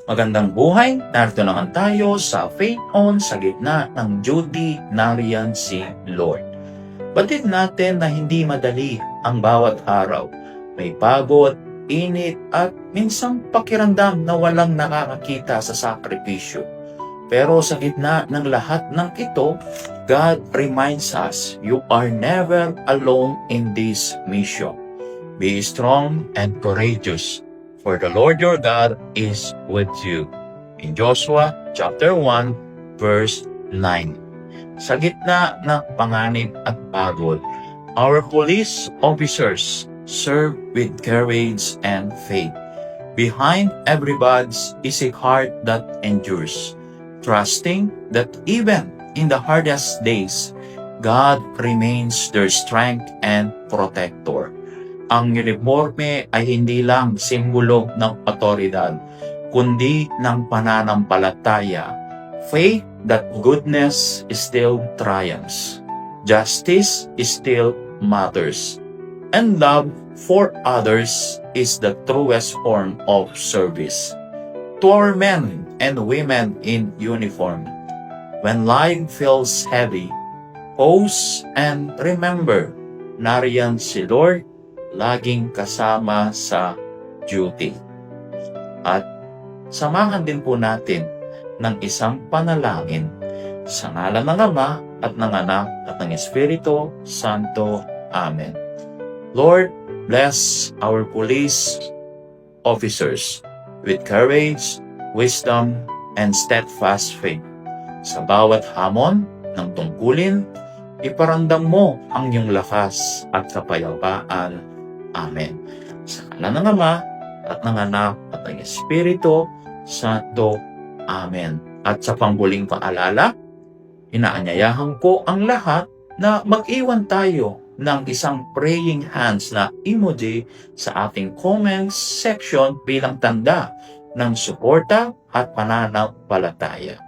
Magandang buhay, narito naman tayo sa Faith On sa gitna ng duty, nariyan si Lord. Batid natin na hindi madali ang bawat araw. May pagod, init at minsang pakiramdam na walang nakakakita sa sakripisyo. Pero sa gitna ng lahat ng ito, God reminds us, you are never alone in this mission. Be strong and courageous, for the Lord your God is with you. In Joshua chapter 1, verse 9. Sa gitna ng panganib at pagod, our police officers serve with courage and faith. Behind every badge is a heart that endures, trusting that even in the hardest days, God remains their strength and protector. Ang uniforme ay hindi lang simbolo ng otoridad, kundi ng pananampalataya. Faith that goodness still triumphs, justice still matters, and love for others is the truest form of service. To our men and women in uniform, when life feels heavy, pause and remember, nariyan si Lord, laging kasama sa duty. At samahan din po natin ng isang panalangin sa ngalan ng Ama at ng Anak at ng Espiritu Santo. Amen. Lord, bless our police officers with courage, wisdom, and steadfast faith. Sa bawat hamon ng tungkulin, iparamdam mo ang iyong lakas at kapayapaan. Amen. Sa ngalan ng Ama at ng Anak at ng Espiritu Santo. Amen. At sa panghuling paalala, inaanyayahan ko ang lahat na mag-iwan tayo ng isang praying hands na emoji sa ating comments section bilang tanda ng suporta at pananampalataya.